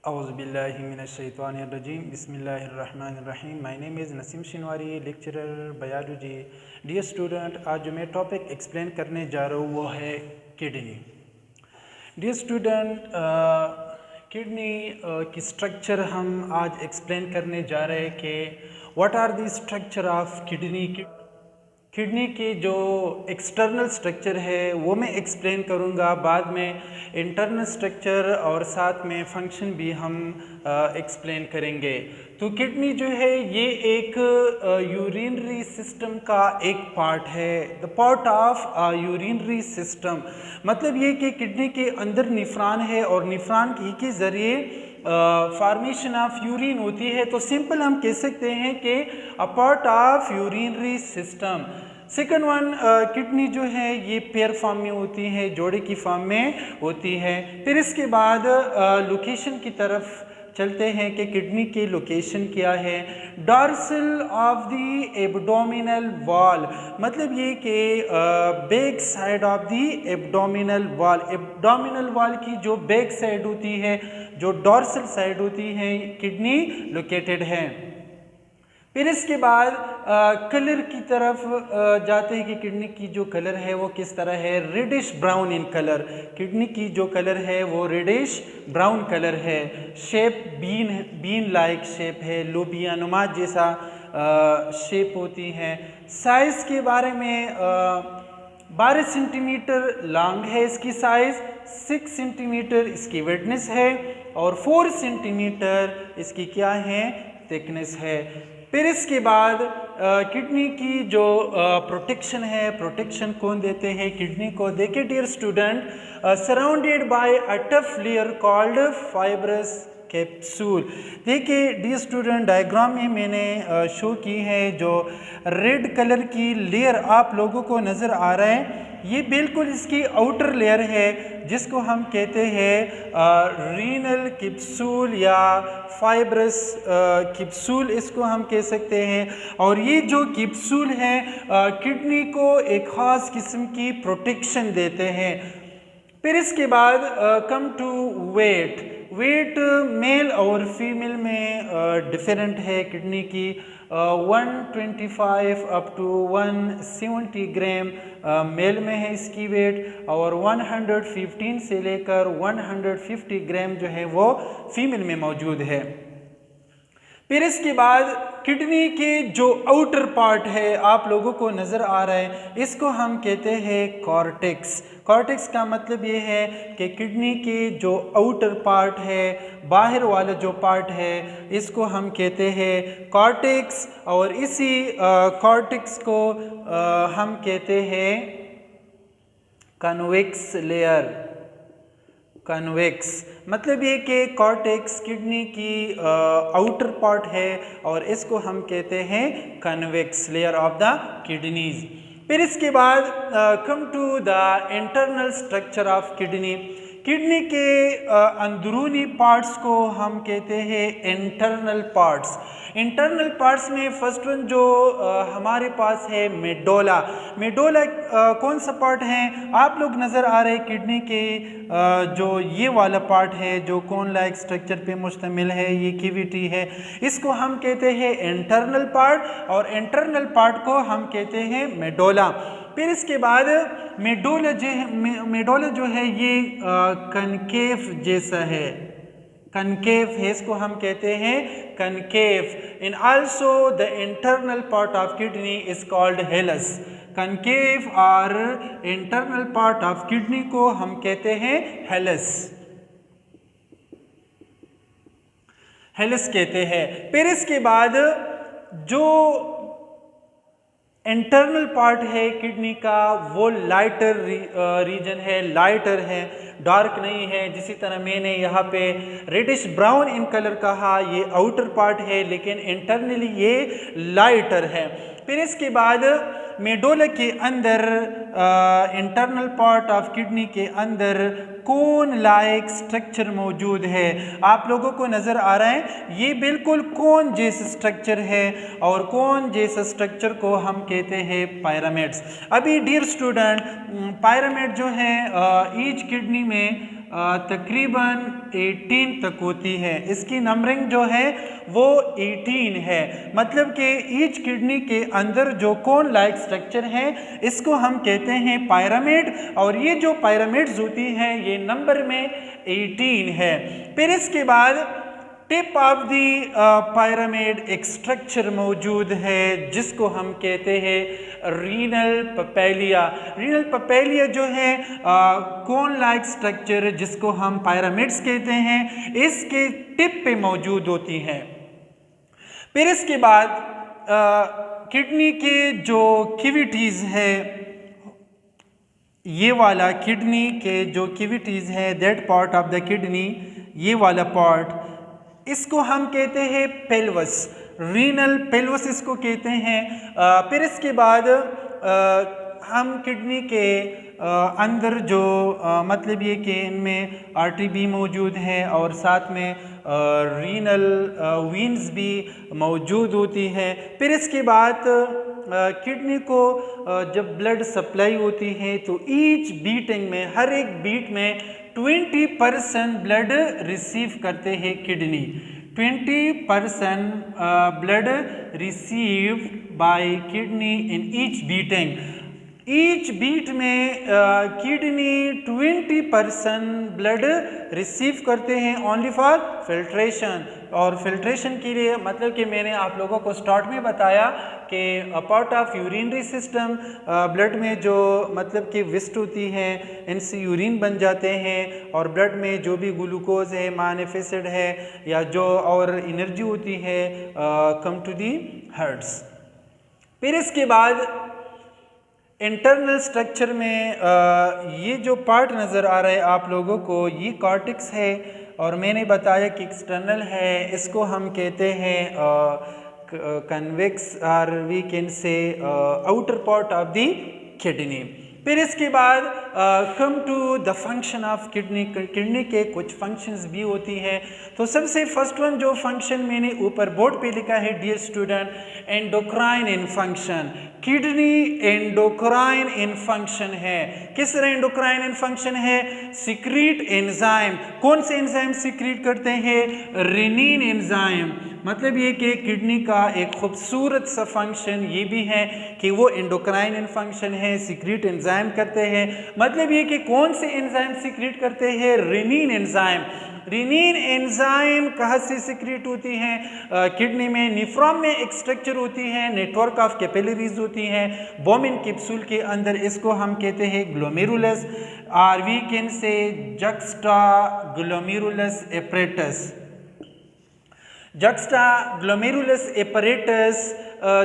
Auzubillahiminash-shaytanir-rajim. Bismillahir-rahmanir-rahim. My name is Nasim Shinwari, lecturer biology. Dear student, आज जो मैं topic explain करने जा रहा हूँ वो है किडनी. डियर स्टूडेंट, किडनी की स्ट्रक्चर हम आज एक्सप्लेन करने जा रहे हैं कि what are the structure of kidney. Kidney के जो एक्सटर्नल स्ट्रक्चर है वो मैं एक्सप्लेन करूँगा, बाद में इंटरनल स्ट्रक्चर और साथ में फंक्शन भी हम एक्सप्लेन करेंगे. तो किडनी जो है ये एक यूरिनरी सिस्टम का एक पार्ट है, the part of urinary system. मतलब ये कि किडनी के अंदर निफ्रान है और निफ्रान के ज़रिए फॉर्मेशन ऑफ यूरिन होती है. तो सिंपल हम कह सकते हैं कि a part of urinary system. Second one, kidney जो है ये पेयर फॉर्म में होती है, जोड़े की फॉर्म में होती है. फिर इसके बाद लोकेशन की तरफ चलते हैं कि किडनी की लोकेशन क्या है. Dorsal of the abdominal wall, मतलब ये कि back side of the abdominal wall. Abdominal wall की जो बैक साइड होती है, जो डॉर्सल साइड होती है, किडनी लोकेटेड है. फिर इसके बाद कलर की तरफ जाते हैं कि किडनी की जो कलर है वो किस तरह है. Reddish brown in colour. Kidney की जो कलर है वो रेडिश ब्राउन कलर है. शेप बीन लाइक शेप है, लोबिया नुमा जैसा शेप होती है. साइज़ के बारे में 12 सेंटीमीटर लॉन्ग है इसकी साइज़, 6 सेंटीमीटर इसकी विड्थनेस है और 4 सेंटीमीटर इसकी क्या है, थिकनेस है. फिर इसके बाद किडनी की जो प्रोटेक्शन है, प्रोटेक्शन कौन देते हैं किडनी को. देखिए dear student, surrounded by a tough layer called fibrous capsule. देखिए डियर स्टूडेंट, डायग्राम में मैंने शो की है जो रेड कलर की लेयर आप लोगों को नज़र आ रहा है, ये बिल्कुल इसकी आउटर लेयर है जिसको हम कहते हैं रीनल कैप्सूल या फाइब्रस कैप्सूल इसको हम कह सकते हैं. और ये जो कैप्सूल है किडनी को एक ख़ास किस्म की प्रोटेक्शन देते हैं. फिर इसके बाद come to weight. Weight male और फीमेल में डिफरेंट है. किडनी की 125 अप टू 170 ग्राम मेल में है इसकी वेट, और 115 से लेकर 150 ग्राम जो है वो फीमेल में मौजूद है. फिर इसके बाद किडनी के जो आउटर पार्ट है आप लोगों को नज़र आ रहा है, इसको हम कहते हैं कॉर्टेक्स. कॉर्टेक्स का मतलब ये है कि किडनी के जो आउटर पार्ट है, बाहर वाला जो पार्ट है, इसको हम कहते हैं कॉर्टेक्स. और इसी कॉर्टेक्स को हम कहते हैं कन्वेक्स लेयर. कन्वेक्स मतलब ये कि कॉर्टेक्स किडनी की आउटर पार्ट है और इसको हम कहते हैं convex layer of the kidneys. फिर इसके बाद come to the internal structure of kidney. Kidney के अंदरूनी पार्ट्स को हम कहते हैं इंटरनल पार्ट्स. इंटरनल पार्ट्स में फर्स्ट वन जो हमारे पास है मेडोला. मेडोला कौन सा पार्ट है, आप लोग नज़र आ रहे हैं किडनी के जो ये वाला पार्ट है जो कोन लाइक स्ट्रक्चर पे मुश्तमिल है, ये कैविटी है, इसको हम कहते हैं इंटरनल पार्ट और इंटरनल पार्ट को हम कहते हैं मेडोला. फिर इसके बाद मेडोला जो है ये कनकेव जैसा है, कनकेव है, इसको हम कहते हैं concave. In also the internal part of kidney is called हेलस. Concave और इंटरनल पार्ट ऑफ किडनी को हम कहते हैं हेलस, हेलस कहते हैं. फिर इसके बाद जो इंटरनल पार्ट है किडनी का वो लाइटर रीजन है, लाइटर है, डार्क नहीं है. जिसी तरह मैंने यहाँ पे रेडिश ब्राउन इन कलर कहा, ये आउटर पार्ट है लेकिन इंटरनली ये लाइटर है. फिर इसके बाद मेडोला के अंदर इंटरनल पार्ट ऑफ किडनी के अंदर कोन लाइक स्ट्रक्चर मौजूद है. आप लोगों को नज़र आ रहा है ये बिल्कुल कोन जैसा स्ट्रक्चर है और कोन जैसा स्ट्रक्चर को हम कहते हैं पिरामिड्स. अभी डियर स्टूडेंट, पिरामिड जो है ईच किडनी में तकरीबन 18 तक होती है। इसकी नंबरिंग जो है वो 18 है। मतलब कि ईच किडनी के अंदर जो कोन लाइक स्ट्रक्चर है इसको हम कहते हैं पिरामिड, और ये जो पिरामिड्स होती हैं ये नंबर में 18 है। फिर इसके बाद टिप ऑफ दी पिरामिड एक स्ट्रक्चर मौजूद है जिसको हम कहते हैं रीनल पपेलिया। रीनल पपेलिया जो है कोन लाइक स्ट्रक्चर जिसको हम पिरामिड्स कहते हैं, इसके टिप पे मौजूद होती हैं। फिर इसके बाद किडनी के जो कैविटीज़ है, ये वाला किडनी के जो कैविटीज़ है, that part of the kidney, ये वाला पार्ट, इसको हम कहते हैं पेल्वस, रीनल पेल्वस इसको कहते हैं। फिर इसके बाद हम किडनी के अंदर जो मतलब ये कि इनमें आर्टरी भी मौजूद है और साथ में रीनल वीन्स भी मौजूद होती है। फिर इसके बाद किडनी को जब ब्लड सप्लाई होती है तो ईच बीटिंग में, हर एक बीट में 20% ब्लड रिसीव करते हैं kidney. 20% blood received by kidney in each beating. Each beat में किडनी 20% ब्लड रिसीव करते हैं ओनली फॉर फिल्ट्रेशन। और फिल्ट्रेशन के लिए मतलब कि मैंने आप लोगों को स्टार्ट में बताया कि part of urinary system, blood में जो मतलब कि वेस्ट होती है इनसे यूरिन बन जाते हैं, और ब्लड में जो भी ग्लूकोज है, मैनिफेस्टेड है, या जो और एनर्जी होती है कम टू दी हार्ट्स। फिर इसके बाद इंटरनल स्ट्रक्चर में ये जो पार्ट नज़र आ रहा है आप लोगों को, ये कॉर्टेक्स है, और मैंने बताया कि एक्सटर्नल है, इसको हम कहते हैं कन्वेक्स, और we can say outer part of the kidney. फिर इसके बाद come to the function of kidney. Kidney के कुछ फंक्शंस भी होती हैं। तो सबसे फर्स्ट वन जो फंक्शन मैंने ऊपर बोर्ड पे लिखा है dear student, endocrine in function. Kidney endocrine in function है। किस तरह एंडोक्राइन इन फंक्शन है? Secrete enzyme. कौन से एंजाइम सिक्रीट करते हैं? Renin enzyme. मतलब ये कि किडनी का एक खूबसूरत सा फंक्शन ये भी है कि वो एंडोक्राइन इन फंक्शन है, सिक्रीट एंजाइम करते हैं। मतलब ये कि कौन से एंजाइम सिक्रीट करते हैं? Renin enzyme. रेनिन एंजाइम कहाँ से सिक्रीट होती हैं? किडनी में निफ्रॉन में एक स्ट्रक्चर होती है, नेटवर्क ऑफ कैपिलरीज होती हैं बोमिन कैप्सूल के अंदर, इसको हम कहते हैं ग्लोमेरुलस, और we can say juxta glomerulus apparatus. Juxta glomerulus apparatus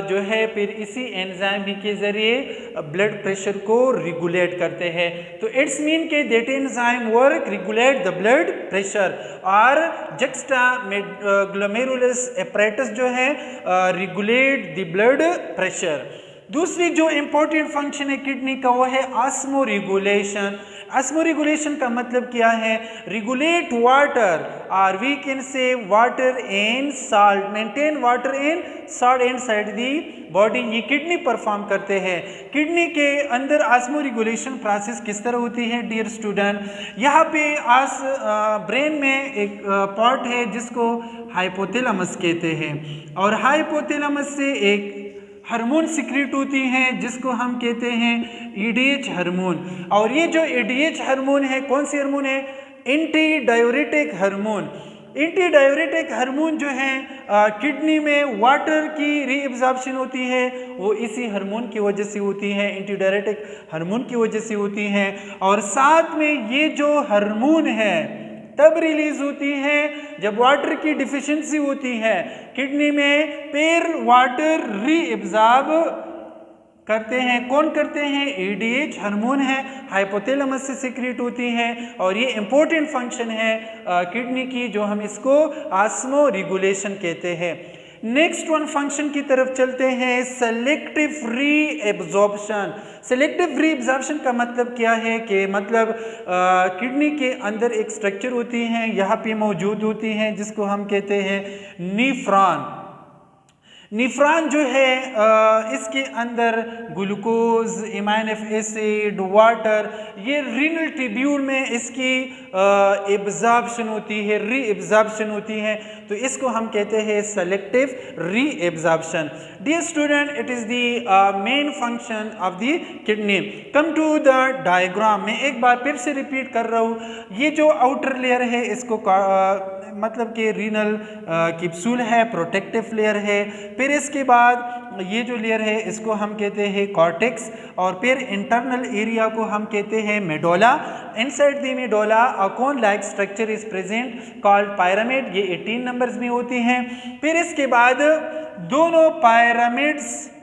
जो है फिर इसी एंजाइम के ज़रिए ब्लड प्रेशर को रेगुलेट करते हैं। तो इट्स मीन के that enzyme work regulate the blood pressure, और जक्स्टा ग्लोमेरुलस एपरेटस जो है रेगुलेट द ब्लड प्रेशर। दूसरी जो इम्पोर्टेंट फंक्शन है किडनी का वो है ऑस्मो रेगुलेशन। ऑस्मो रेगुलेशन का मतलब क्या है? रेगुलेट वाटर, और we can say water and salt, maintain water and salt inside the body. ये किडनी परफॉर्म करते हैं। किडनी के अंदर ऑस्मो रेगुलेशन प्रोसेस किस तरह होती है डियर स्टूडेंट? यहाँ पे ब्रेन में एक पार्ट है जिसको हाइपोथैलेमस कहते हैं, और हाइपोथैलेमस से एक हार्मोन सिक्रीट होती हैं जिसको हम कहते हैं ईडीएच हार्मोन। और ये जो ईडीएच हार्मोन है कौन सी हार्मोन है? Anti diuretic hormone. Anti diuretic hormone जो है किडनी में वाटर की रीएब्जॉर्प्शन होती है वो इसी हार्मोन की वजह से होती है, एंटी डायूरेटिक हार्मोन की वजह से होती है। और साथ में ये जो हार्मोन है तब रिलीज होती है जब वाटर की डिफिशिएंसी होती है किडनी में, फिर वाटर रीएब्जॉर्ब करते हैं। कौन करते हैं? ईडीएच हार्मोन है, हाइपोथैलेमस से सिक्रीट होती है, और ये इंपॉर्टेंट फंक्शन है किडनी की जो हम इसको ऑस्मो रेगुलेशन कहते हैं। नेक्स्ट वन फंक्शन की तरफ चलते हैं, सेलेक्टिव रीएब्जॉर्प्शन। सेलेक्टिव रीएब्जॉर्प्शन का मतलब क्या है कि मतलब किडनी के अंदर एक स्ट्रक्चर होती है, यहाँ पे मौजूद होती हैं जिसको हम कहते हैं नीफ्रॉन। निफ्रॉन जो है इसके अंदर ग्लूकोज, इमाइनफ एसिड, वाटर, ये रीनल ट्यूब्यूल में इसकी एब्जॉर्प्शन होती है, री एब्जॉर्प्शन होती है, तो इसको हम कहते हैं selective reabsorption. Dear student, it is the main function of the kidney. Come to the diagram. मैं एक बार फिर से रिपीट कर रहा हूँ, ये जो आउटर लेयर है इसको मतलब कि रीनल कैप्सूल है, प्रोटेक्टिव लेयर है। फिर इसके बाद ये जो लेयर है इसको हम कहते हैं कॉर्टेक्स, और फिर इंटरनल एरिया को हम कहते हैं medulla. Inside the medulla a cone like structure is present called pyramid, ये 18 नंबर्स में होती हैं। फिर इसके बाद दोनों पिरामिड्स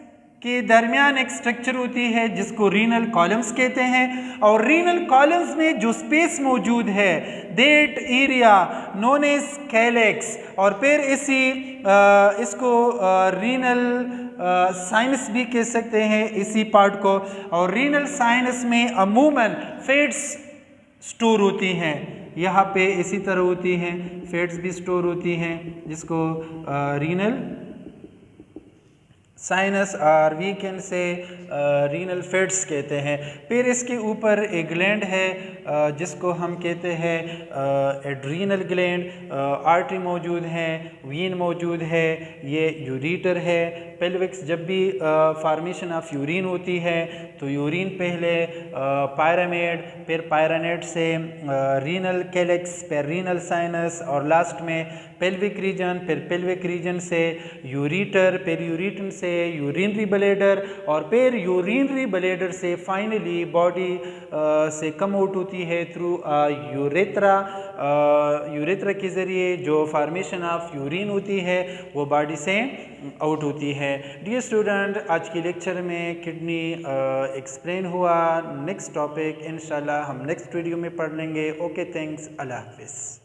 के दरमियान एक स्ट्रक्चर होती है जिसको रीनल कॉलम्स कहते हैं, और रीनल कॉलम्स में जो स्पेस मौजूद है that area known as calyx, और फिर इसको रीनल साइनस भी कह सकते हैं इसी पार्ट को। और रीनल साइनस में अमूमन फैट्स स्टोर होती हैं, यहाँ पे इसी तरह होती हैं, फैट्स भी स्टोर होती हैं जिसको रीनल साइनस और we can say renal fats कहते हैं। फिर इसके ऊपर एक ग्लैंड है जिसको हम कहते हैं एड्रीनल ग्लैंड, आर्टरी मौजूद है, वीन मौजूद है, ये यूरेटर है। पेल्विक्स, जब भी फॉर्मेशन ऑफ यूरिन होती है तो यूरिन पहले पायरामिड, फिर पायरानेट से रीनल कैलेक्स, फिर रीनल साइनस, और लास्ट में पेल्विक रीजन, फिर पेल्विक रीजन से यूरेटर, फिर यूरेटर से यूरिनरी ब्लैडर, और फिर यूरिनरी ब्लैडर से फाइनली बॉडी से कम आउट होती है थ्रू यूरेथ्रा। यूरेथ्रा के ज़रिए जो फॉर्मेशन ऑफ यूरिन होती है वो बॉडी से आउट होती है। डियर स्टूडेंट, आज के लेक्चर में किडनी एक्सप्लेन हुआ। नेक्स्ट टॉपिक इंशाल्लाह हम नेक्स्ट वीडियो में पढ़ लेंगे। ओके, थैंक्स, अल्लाह हाफिज़।